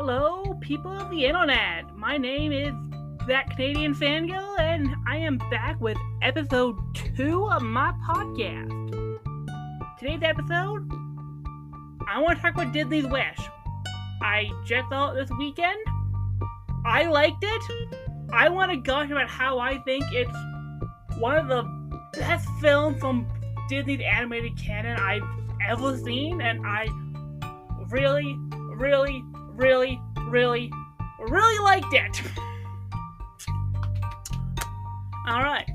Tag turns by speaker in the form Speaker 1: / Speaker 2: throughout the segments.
Speaker 1: Hello, people of the internet. My name is that Canadian Fangirl, and I am back with episode 2 of my podcast. Today's episode, I want to talk about Disney's Wish. I just saw it this weekend. I liked it. I want to gush about how I think it's one of the best films from Disney's animated canon I've ever seen, and I really liked it. Alright.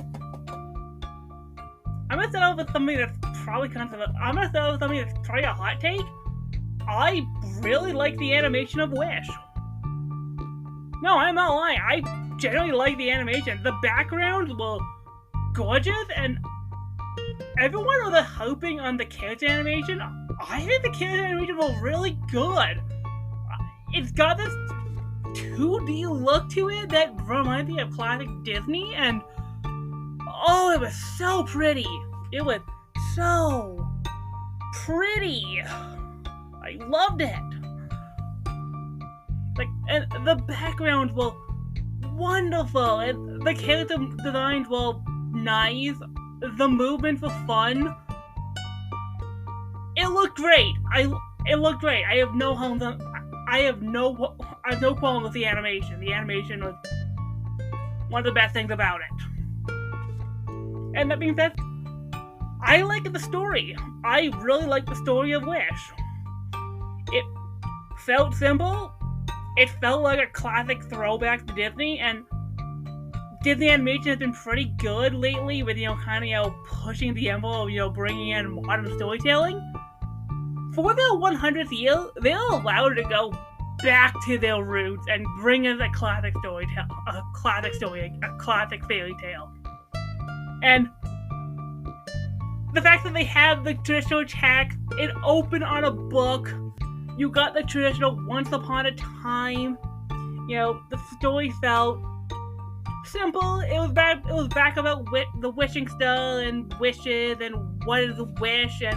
Speaker 1: I'm gonna start off with something that's probably a hot take. I really like the animation of Wish. No, I'm not lying. I generally like the animation. The backgrounds were gorgeous, and everyone was hoping on the kids animation. I think the kids animation was really good. It's got this 2D look to it that reminds me of classic Disney, and oh, it was so pretty. It was so pretty. I loved it. And the backgrounds were wonderful, and the character designs were nice. The movements were fun. It looked great. It looked great. I have no problem with the animation. The animation was one of the best things about it. And that being said, I like the story. I really like the story of Wish. It felt simple. It felt like a classic throwback to Disney, and Disney animation has been pretty good lately with, pushing the envelope, bringing in modern storytelling. For their 100th year, they're allowed to go back to their roots and bring in a classic fairy tale. And the fact that they have the traditional attack, it opened on a book. You got the traditional Once Upon a Time. The story felt simple. It was back about the wishing style and wishes and what is a wish, and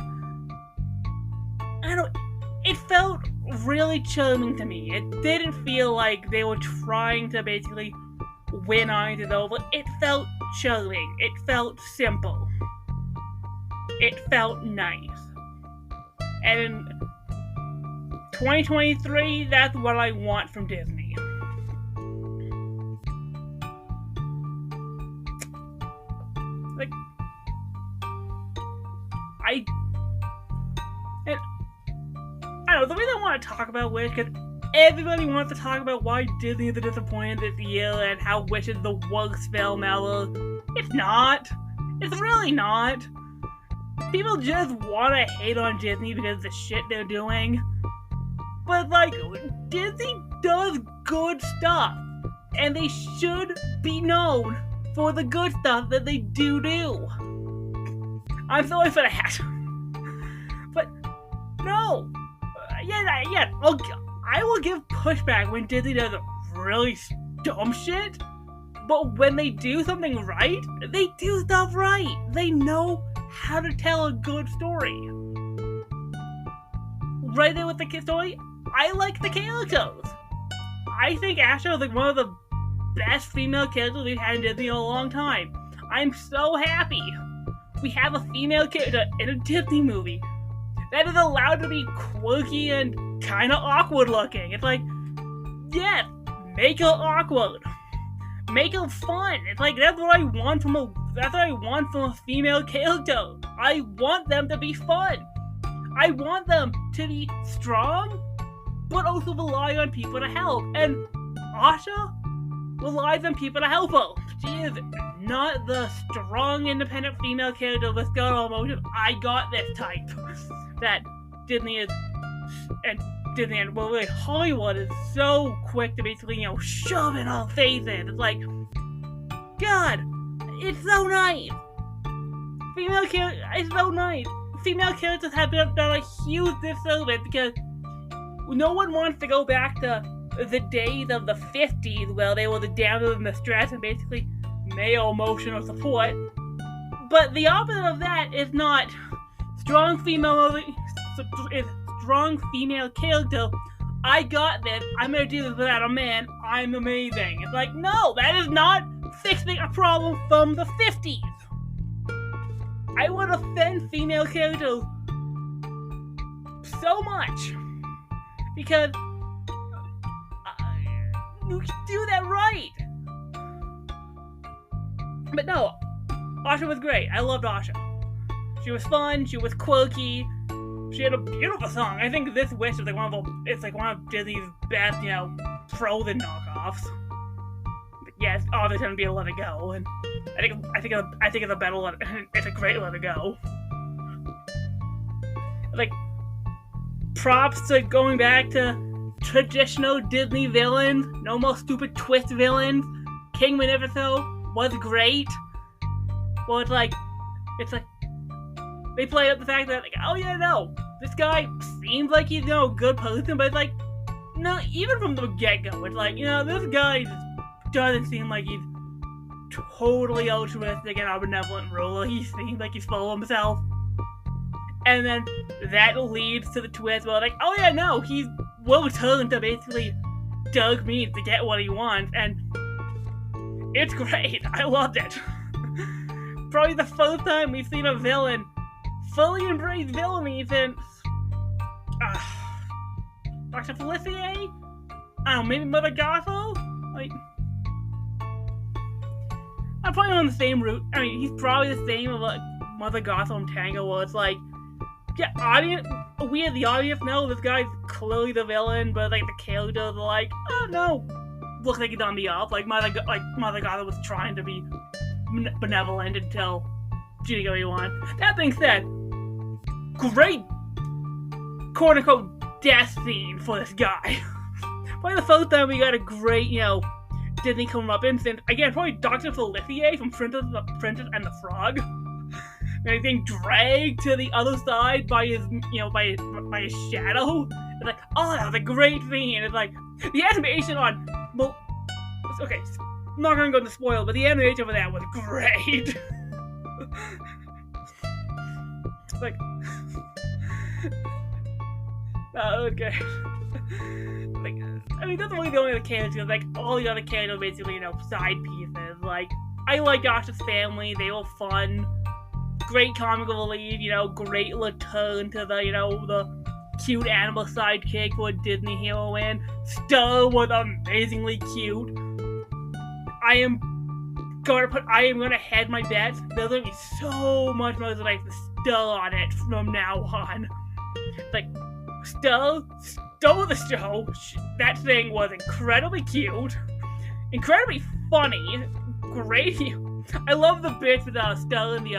Speaker 1: it felt really charming to me. It didn't feel like they were trying to basically win audiences over. It felt charming. It felt simple. It felt nice. And in 2023, that's what I want from Disney. The reason I want to talk about Wish, because everybody wants to talk about why Disney is disappointed this year and how Wish is the worst film ever. It's not. It's really not. People just want to hate on Disney because of the shit they're doing. But, Disney does good stuff. And they should be known for the good stuff that they do. I'm sorry for that. But, no. I will give pushback when Disney does really dumb shit, but when they do something right, they do stuff right. They know how to tell a good story. Right there with the story, I like the characters. I think Asha is one of the best female characters we've had in Disney in a long time. I'm so happy we have a female character in a Disney movie that is allowed to be quirky and kind of awkward looking. It's yes, make her awkward. Make her fun. It's that's what I want from a female character. I want them to be fun. I want them to be strong, but also rely on people to help. And Asha relies on people to help her. She is not the strong, independent female character with got emotions. I got this type that Disney is, and really Hollywood is so quick to basically, shove in our faces. It's God, it's so nice. It's so nice. Female characters have done a huge disservice because no one wants to go back to the days of the 50s where they were the downers and the stress and basically male emotional support. But the opposite of that is not strong female character I got this, I'm gonna do this without a man, I'm amazing. It's like, no, that is not fixing a problem from the 50s. I would offend female characters so much because you can do that right. But no, Asha was great. I loved Asha. She was fun. She was quirky. She had a beautiful song. I think This Wish is like one of Disney's best, Frozen knockoffs. But yeah, it's obviously gonna be a Let It Go, and I think it's a better it's a great Let It Go. Like, props to going back to traditional Disney villains. No more stupid twist villains. King Benefico was great. Well, it's like they play up the fact that, like, oh yeah, no, this guy seems like he's a good person, but it's like, no, even from the get-go, it's like, this guy just doesn't seem like he's totally altruistic and a benevolent ruler. He seems like he's full of himself. And then that leads to the twist where, like, oh yeah, no, he will turn to basically Doug Means to get what he wants, and it's great. I loved it. Probably the first time we've seen a villain fully embrace villainy since Dr. Felicia? I don't know, maybe Mother Gothel? Like, I'm probably on the same route. I mean, he's probably the same as like Mother Gothel and Tango, where it's like, yeah, we as the audience know this guy's clearly the villain, but like the characters are like, oh no, looks like he's on the up. Like Mother Gothel was trying to be benevolent until she didn't get what he wanted. That being said, great quote-unquote death scene for this guy. Probably the first time we got a great, Disney coming up in since, again, probably Dr. Felicia from Princess and the Frog. And he's being dragged to the other side by his, by his shadow. It's like, oh, that was a great scene. It's like, the animation on, well, okay, I'm not gonna go into spoil, but the animation over that was great. Like, okay. Like, I mean, that's really the only other characters. Like, all the other characters are basically, side pieces. Like, I like Josh's family. They were fun. Great comic relief, great return to the cute animal sidekick for a Disney heroine. Stella was amazingly cute. I am gonna head my bets. There's gonna be so much more like the Stella on it from now on. Like, Stella the show. That thing was incredibly cute, incredibly funny, great. I love the bits with Stella and the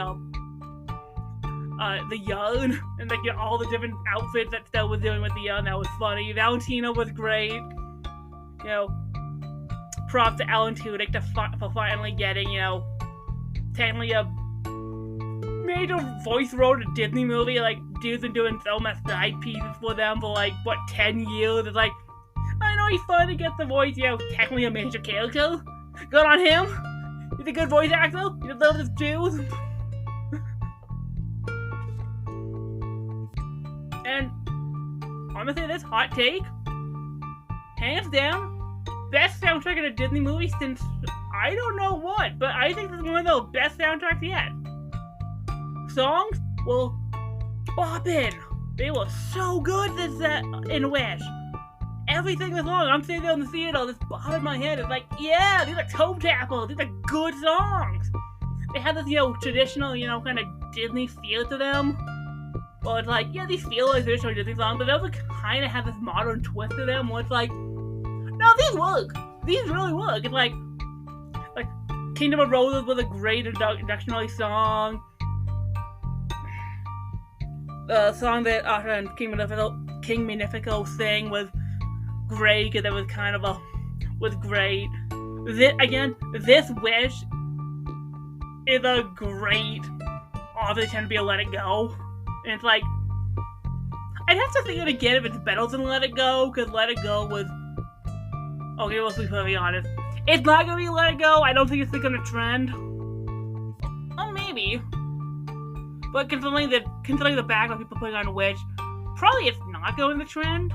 Speaker 1: yarn, and like all the different outfits that Stella was doing with the yarn. That was funny. Valentina was great. Props to Alan Tudyk for finally getting, technically a major voice role in a Disney movie. Like, dude's been doing so much side pieces for them for like, 10 years. It's like, I know he's finally gets the voice, technically a major character. Good on him. He's a good voice actor. He deserves his dues. And I'm gonna say this hot take, hands down, best soundtrack in a Disney movie since I don't know what, but I think this is one of the best soundtracks yet. Songs were boppin'. They were so good in Wish. Everything was long. I'm sitting there in the theater, just bobbing my head. It's like, yeah, these are toe tappers. These are good songs. They have this, traditional, kind of Disney feel to them. Well, it's like, yeah, these feel like traditional Disney songs, but they also kind of have this modern twist to them where it's like, no, these work. These really work. It's like Kingdom of Roses was a great introductory song. The song that Asha and King Benefico sang was great, because it was kind of was great. This Wish is a great, obviously tend to be a Let It Go. And it's like, I'd have to think it again if it's better than Let It Go, because Let It Go was, okay, let's be perfectly honest. It's not gonna be Let It Go. I don't think it's gonna trend. Oh, maybe. But considering the backlog people putting on Wish, probably it's not going to trend.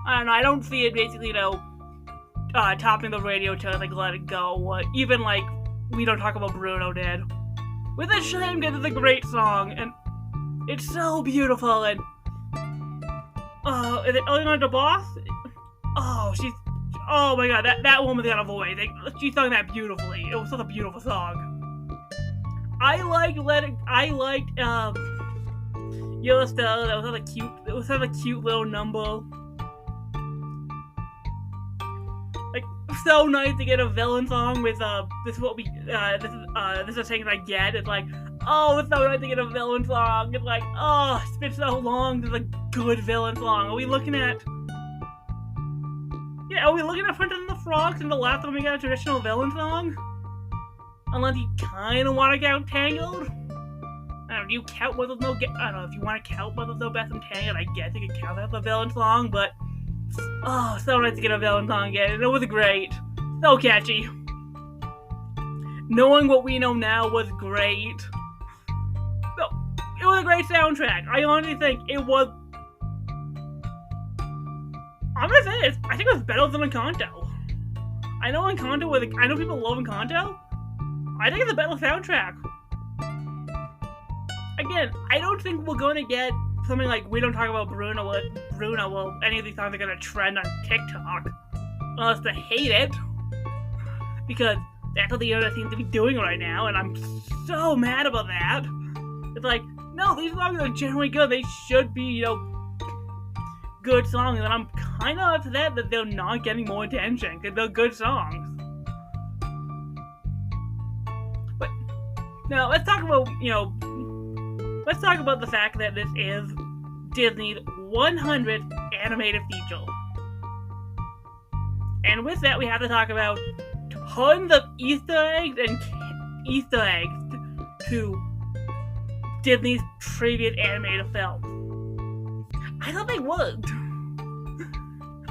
Speaker 1: I don't know, I don't see it basically, topping the radio chart like Let It Go, what even like We Don't Talk About Bruno did. With a shame, because it's a great song, and it's so beautiful, and is it Eleanor DeBoss? Oh my god, that woman's got a voice. She sung that beautifully. It was such a beautiful song. I liked Yellowstone. It was such a cute little number. Like, so nice to get a villain song with this is the thing I get. It's like, oh, it's so nice to get a villain song. It's like, oh, it's been so long since a good villain song. Are we looking at Princess and the Frog since the last time we got a traditional villain song? Unless you kind of want to count Tangled. I don't know, do you count I don't know, if you want to count Whether No Best and Tangled, I guess you could count that as a villain song, but oh, so nice to get a villain song again, and it was great. So catchy. Knowing what we know now was great. So, it was a great soundtrack. I honestly think it was... I'm gonna say this, I think it was better than Encanto. I know people love Encanto. I think it's a better soundtrack. Again, I don't think we're gonna get something like We Don't Talk About Bruno or any of these songs are gonna trend on TikTok. Unless they hate it. Because that's what the internet seems to be doing right now, and I'm so mad about that. It's like, no, these songs are generally good. They should be, good songs, and I'm kind of upset that they're not getting more attention, because they're good songs. But, now, let's talk about the fact that this is Disney's 100th animated feature. And with that, we have to talk about tons of Easter eggs to Disney's previous animated films. I thought they worked.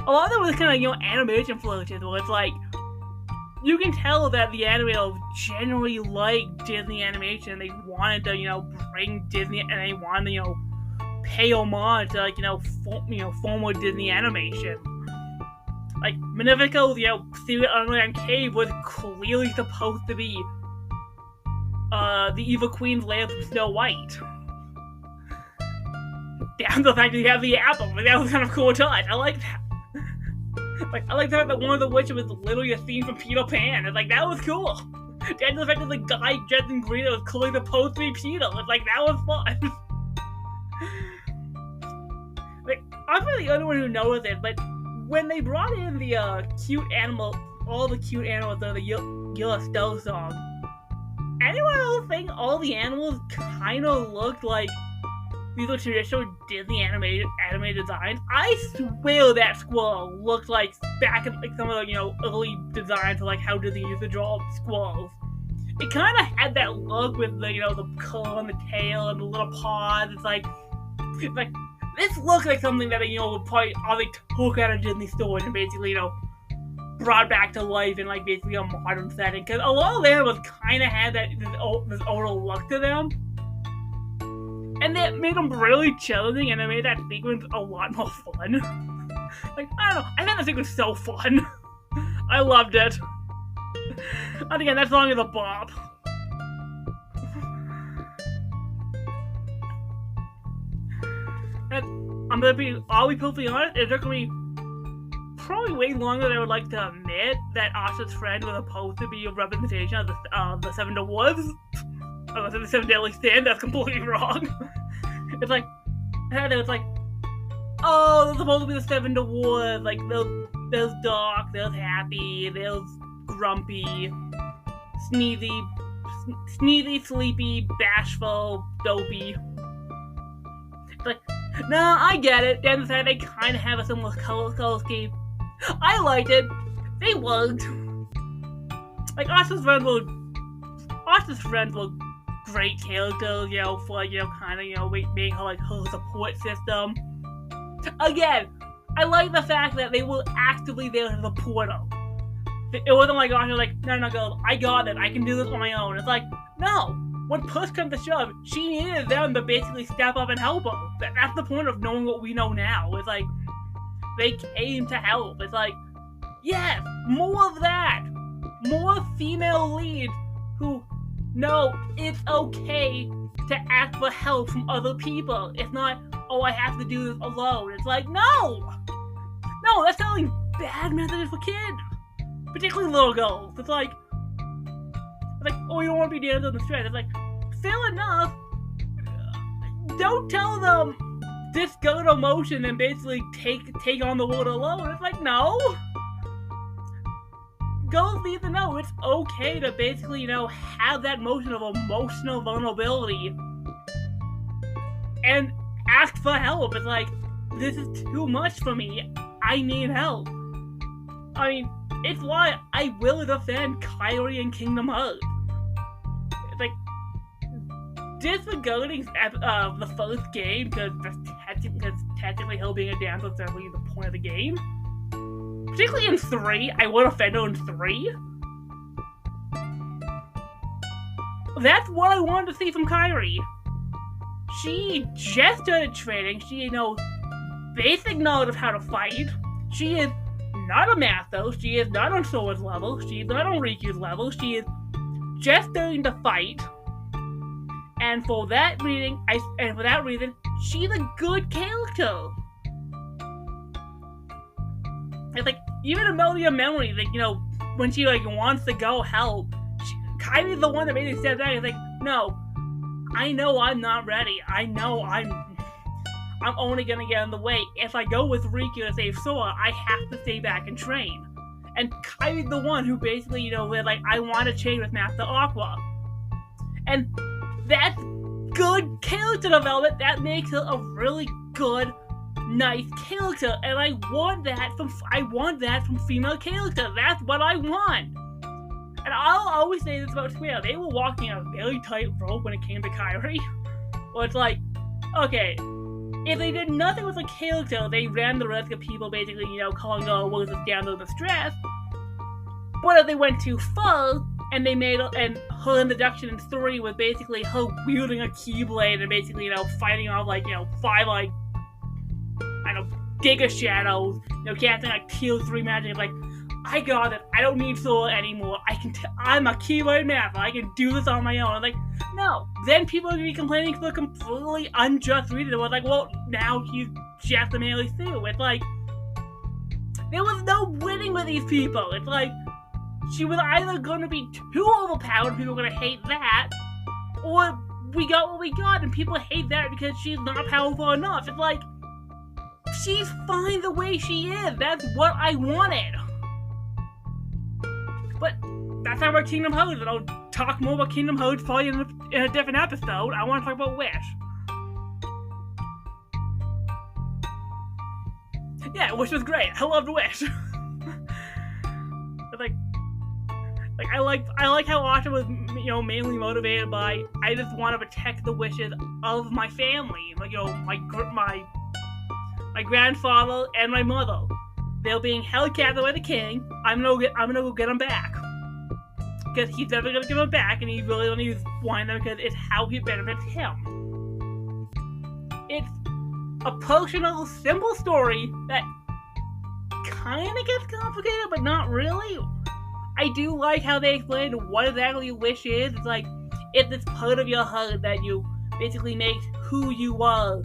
Speaker 1: A lot of them was kind of, animation flourishes, where it's like, you can tell that the animators generally like Disney animation. They wanted to, bring Disney, and they wanted to, pay homage to, former Disney animation. Like, Magnifico's, Secret Underground Cave was clearly supposed to be, the Evil Queen's lair from Snow White. Down to the fact that you have the apple, but that was kind of cool touch. I like that. I like the fact that one of the witches was literally a scene from Peter Pan. It's like, that was cool. Down to the fact that the guy dressed in green was clearly supposed to be Peter. It's like, that was fun. I'm really the only one who knows it, but when they brought in the all the cute animals of the Yellowstone song, anyone else think all the animals kind of looked like these are traditional Disney animated designs? I swear that squirrel looked like back in some of the early designs of how Disney used to draw squirrels. It kind of had that look with the color on the tail and the little paws. It's like this looks like something that would probably took out of Disney stores and basically brought back to life in basically a modern setting. Because a lot of animals kind of had this older look to them. And that made them really challenging, and it made that sequence a lot more fun. I don't know, I think the sequence was so fun. I loved it. And again, that song is a bop. And I'll be perfectly honest, it took me probably way longer than I would like to admit that Asha's friend was supposed to be a representation of the Seven Dwarfs. I was in the Seven Deadly Sins, that's completely wrong. It's like, oh, they're supposed to be the Seven Dwarfs, there's Doc, there's Happy, there's Grumpy, Sneezy, Sleepy, Bashful, Dopey. It's like, no, I get it, then they kind of have a similar color scheme. I liked it, they worked. Asha's friends were great characters, for being her support system. Again, I like the fact that they were actively there to support her. It wasn't like Asha was like, no, girls, I got it, I can do this on my own. It's like, no, when push comes to shove, she needed them to basically step up and help her. That's the point of knowing what we know now. It's like, they came to help. It's like, yes, more of that. More female leads who know it's okay to ask for help from other people. It's not, oh, I have to do this alone. It's like, no! No, that's telling bad messages for kids. Particularly little girls. It's like, oh, you don't want to be dancing on the stress. It's like, fair enough. Don't tell them this go to emotion and basically take on the world alone. It's like, no. Girls need to know it's okay to basically, have that motion of emotional vulnerability and ask for help. It's like, this is too much for me. I need help. I mean, it's why I will defend Kairi and Kingdom Hearts. It's like, disregarding the first game because technically her being a dancer is definitely the point of the game. Particularly in 3, I would offend her in 3. That's what I wanted to see from Kairi. She just started training. She knows basic knowledge of how to fight. She is not a master. She is not on Sora's level. She is not on Riku's level. She is just starting to fight. And for that reason, she's a good character. It's like, even in Melody of Memory, like, when she, wants to go help, Kairi's the one that basically steps back and is like, no, I know I'm not ready. I know I'm only gonna get in the way. If I go with Riku to save Sora, I have to stay back and train. And Kairi's the one who basically, was like, I want to train with Master Aqua. And that's good character development. That makes her a really good, nice character, and I want that from female characters. That's what I want. And I'll always say this about Square. They were walking a very tight rope when it came to Kairi. Well, it's like, okay, if they did nothing with a character, they ran the risk of people basically, calling her, what is this down to the stress. But if they went too far, and they made, and her introduction in 3 was basically her wielding a keyblade and basically, fighting off, 5, Giga Shadows, casting Teal 3 magic, like, I got it, I don't need Sora anymore, I'm a Keyblade master, I can do this on my own. I'm like, no, then people are gonna be complaining for completely unjust reasons. It was like, well, now he's just a melee through. It's like, there was no winning with these people. It's like, she was either gonna be too overpowered, people were gonna hate that, or we got what we got, and people hate that because she's not powerful enough. It's like, she's fine the way she is. That's what I wanted. But that's not about Kingdom Hearts, and I'll talk more about Kingdom Hearts probably in a different episode. I want to talk about Wish. Yeah, Wish was great. I loved Wish. I like how Asha was, mainly motivated by, I just want to protect the wishes of my family. Like, my grandfather and my mother. They're being held captive by the king. I'm gonna go get them back. Because he's never gonna give them back, and he really only wanted them because it's how he benefits him. It's a personal, simple story that kinda gets complicated, but not really. I do like how they explain what exactly Wish is. It's like, it's this part of your heart that you basically makes who you are.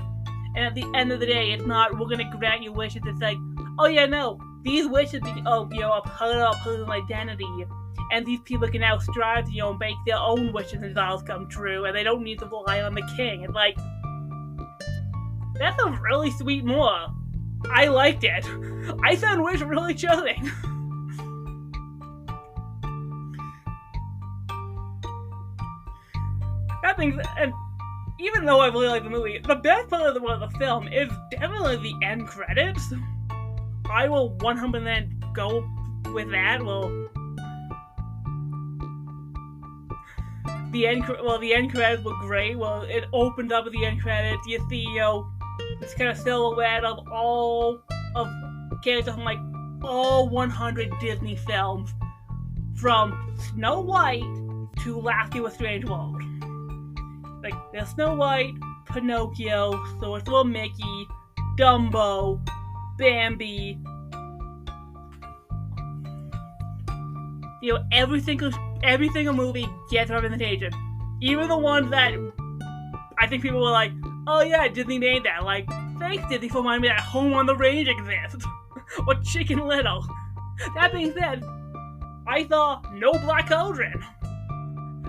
Speaker 1: And at the end of the day, it's not, we're gonna grant you wishes. It's like, oh yeah, no, these wishes be, a part of our personal identity. And these people can now strive to, make their own wishes and desires come true. And they don't need to rely on the king. It's like, that's a really sweet moral. I liked it. I found Wish really chilling. And even though I really like the movie, the best part of the film is definitely the end credits. I will 100% go with that. Well, the end credits were great. Well, it opened up with the end credits. You see, this kind of silhouette of all of characters from all 100 Disney films, from Snow White to Lassie with Strange World. There's Snow White, Pinocchio, Sorcerer Mickey, Dumbo, Bambi. Every single movie gets representation. Even the ones that I think people were like, oh yeah, Disney made that. Like, thanks Disney for reminding me that Home on the Range exists. Or Chicken Little. That being said, I saw no Black Cauldron.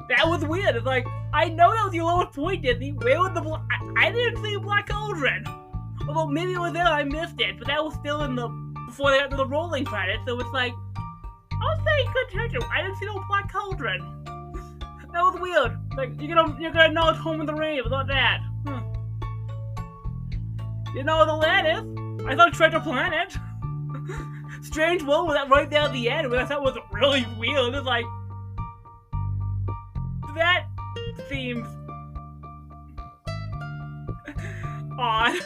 Speaker 1: That was weird. It's like, I know that was your lowest point, Disney. Where was the I didn't see Black Cauldron. Although maybe it was there, I missed it. But that was still in before they got to the rolling credits. So it's like, I was paying good attention. I didn't see no Black Cauldron. That was weird. Like, you're gonna acknowledge Home in the Rain without that. You know what the land is? I thought Treasure Planet. Strange World was right there at the end, which I thought was really weird. It's like, that seems odd.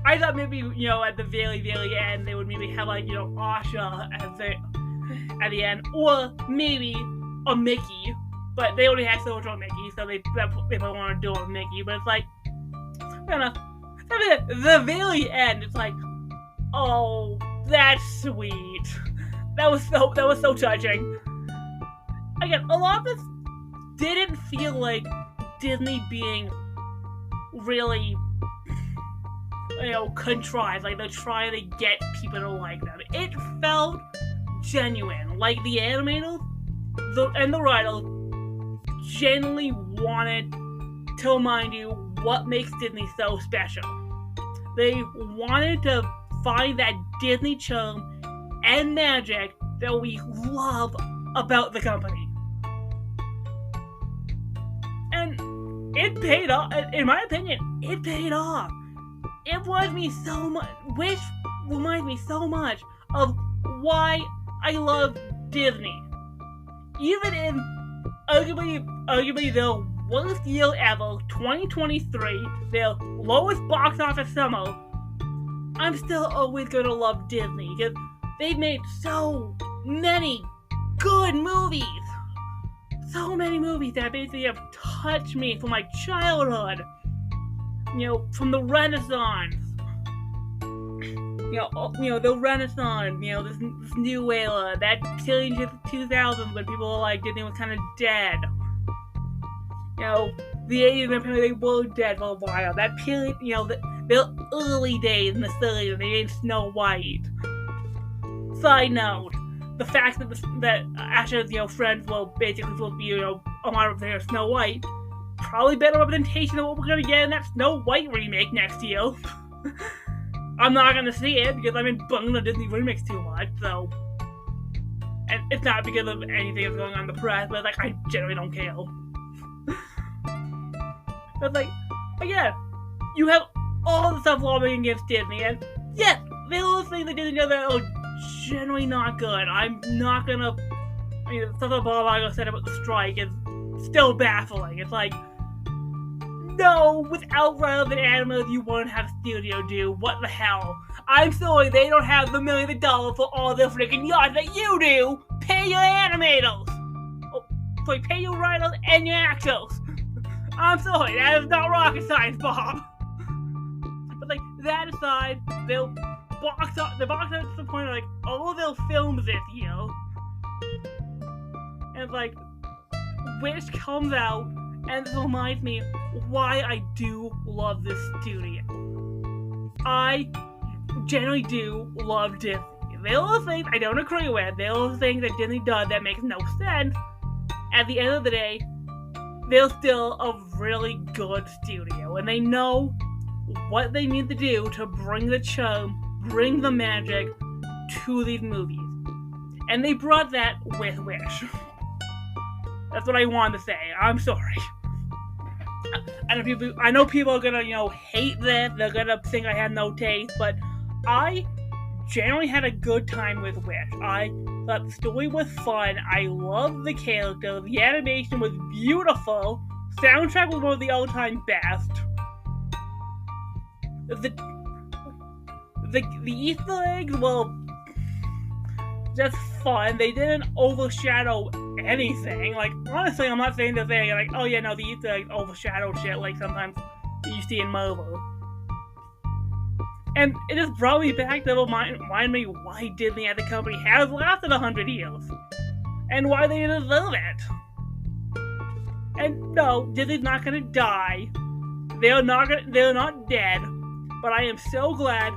Speaker 1: I thought maybe, at the very, very end, they would maybe have, like, Asha at the end, or maybe a Mickey, but they already had Social Mickey, so they probably want to do a Mickey, but it's like, I don't know. At the very end, it's like, oh, that's sweet. That was so touching. Again, a lot of this didn't feel like Disney being really, contrived, like they're trying to get people to like them. It felt genuine, like the animators and the writers genuinely wanted to remind you what makes Disney so special. They wanted to find that Disney charm and magic that we love about the company. And it paid off. In my opinion, it paid off. It reminds me so much of why I love Disney. Even in arguably their worst year ever, 2023, their lowest box office summer, I'm still always gonna love Disney because they've made so many good movies. So many movies that basically have touched me from my childhood. From the Renaissance. The Renaissance, this new era, that period in the 2000s when people were like, Disney was kind of dead. The 80s when they were dead for a while. That period, the early days in the 30s when they made Snow White. Side note, the fact that Asher's, friends were basically supposed to be, a model of Snow White, probably better representation of what we're gonna get in that Snow White remake next year. I'm not gonna see it because I've been bugging the Disney remakes too much, so. And it's not because of anything that's going on in the press, but I generally don't care. But again, you have all the stuff lobbying against Disney, and yes, there are things that Disney does that are generally not good. I'm not gonna. The stuff that Bob Iger said about the strike is still baffling. It's like, no, without relevant animals, you wouldn't have studio do. What the hell? I'm sorry, they don't have the millions of dollars for all the freaking yachts that you do. Pay your animators. Pay your writers and your actors. I'm sorry, that is not rocket science, Bob. But that aside, the box office to the point of all of their films this year, and which comes out, and this reminds me why I do love this studio. I generally do love Disney. There are things I don't agree with. There are things that Disney does that makes no sense. At the end of the day, they're still a really good studio, and they know what they need to do to bring the charm, bring the magic to these movies. And they brought that with Wish. That's what I wanted to say. I'm sorry. I know people are gonna, hate this. They're gonna think I have no taste, but I generally had a good time with Wish. I thought the story was fun. I loved the characters. The animation was beautiful. Soundtrack was one of the all-time best. The Easter eggs were just fun. They didn't overshadow anything. Honestly, I'm not saying that they're oh yeah, no, the Easter eggs overshadow shit sometimes you see in Marvel. And it just brought me back to remind me why Disney as a company has lasted 100 years. And why they deserve it. And no, Disney's not gonna die. They're not dead. But I am so glad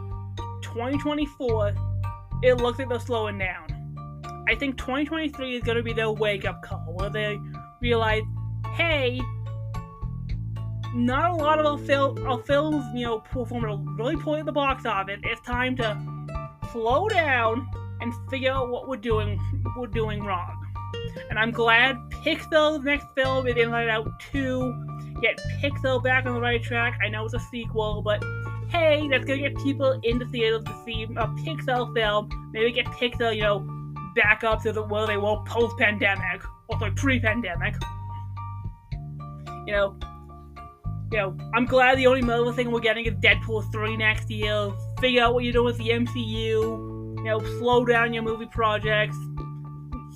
Speaker 1: 2024, it looks like they're slowing down. I think 2023 is gonna be their wake-up call, where they realize, hey, not a lot of our films, perform really poorly at the box office. It's time to slow down and figure out what we're doing wrong. And I'm glad Pixar's next film is Inside Out 2. Get Pixar back on the right track. I know it's a sequel, but hey, that's gonna get people into theaters to see a Pixar film. Maybe get Pixar, back up to where they were post-pandemic, or sorry, pre-pandemic. I'm glad the only Marvel thing we're getting is Deadpool 3 next year. Figure out what you're doing with the MCU. Slow down your movie projects.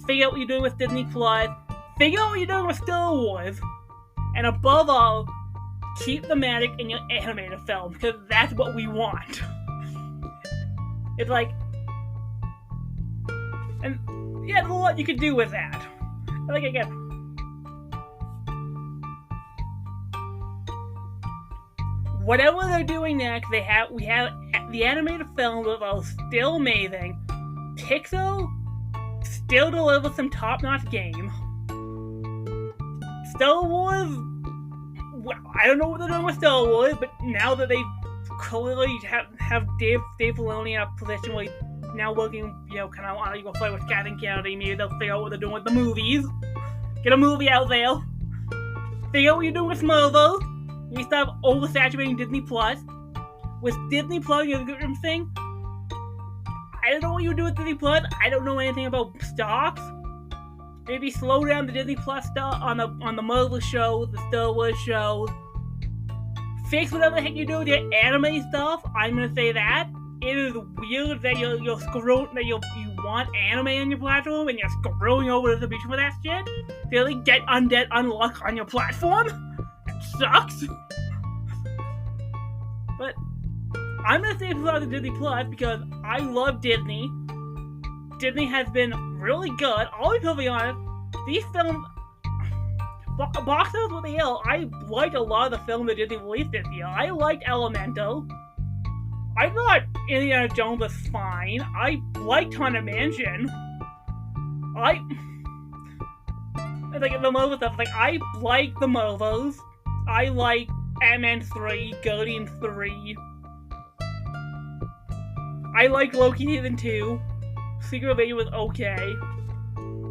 Speaker 1: Figure out what you're doing with Disney Plus. Figure out what you're doing with Star Wars. And above all, keep the magic in your animated film, because that's what we want. It's like... And, yeah, there's a lot you could do with that. Like, again... Whatever they're doing next, we have the animated films that are still amazing. Pixar still delivers some top-notch games. Star Wars, well, I don't know what they're doing with Star Wars, but now that they clearly have Dave Filoni in a position where he's now working, kind of on an equal fight with Kathleen Kennedy, maybe they'll figure out what they're doing with the movies. Get a movie out there. Figure out what you're doing with Marvel. We stop oversaturating Disney Plus. With Disney Plus, you have a good thing. I don't know what you do with Disney Plus. I don't know anything about stocks. Maybe slow down the Disney Plus stuff on the Marvel shows, the Star Wars shows. Fix whatever the heck you do with your anime stuff. I'm gonna say that. It is weird that you're screwing, that you want anime on your platform and you're screwing over distribution for that shit. Really, get Undead Unluck on your platform? It sucks. But I'm gonna say about the Disney Plus because I love Disney. Disney has been really good. I'll be perfectly honest. These films, box office with the hill, I liked a lot of the films that Disney released this year. I liked Elemental. I thought Indiana Jones was fine. I liked Haunted Mansion. Like the Marvel stuff. Like, I like the Marvels. I like Ant-Man 3, Guardians 3. I like Loki Season 2. Secret Invasion was okay.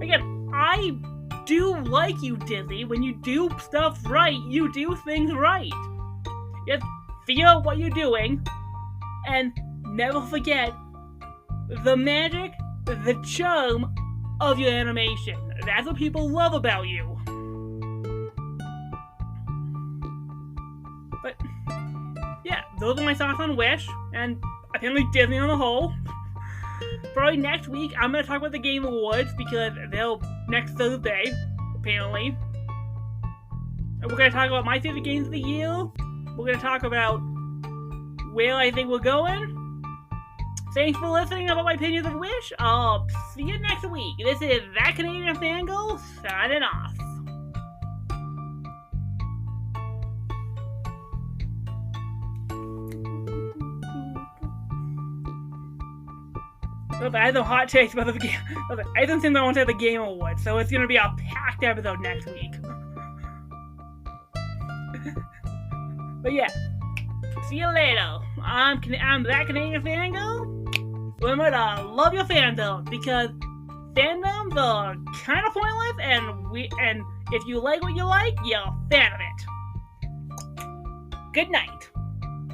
Speaker 1: Again, I do like you, Disney. When you do stuff right, you do things right. Just figure out what you're doing, and never forget the magic, the charm of your animation. That's what people love about you. But, yeah, those are my thoughts on Wish, and apparently Disney on the whole. Probably next week, I'm going to talk about the Game Awards, because they'll next Thursday, apparently. And we're going to talk about my favorite games of the year. We're going to talk about where I think we're going. Thanks for listening about my opinions of Wish. I'll see you next week. This is That Canadian Fangirl, signing off. I have some hot takes about the game. I don't think I want to have the Game Awards, so it's gonna be a packed episode next week. But yeah, see you later. I'm That Canadian Fangirl. Remember to love your fandom, because fandoms are kind of pointless, and if you like what you like, you're a fan of it. Good night,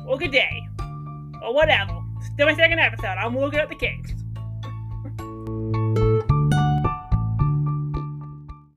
Speaker 1: or good day, or whatever. Still my second episode. I'm working at the Kings.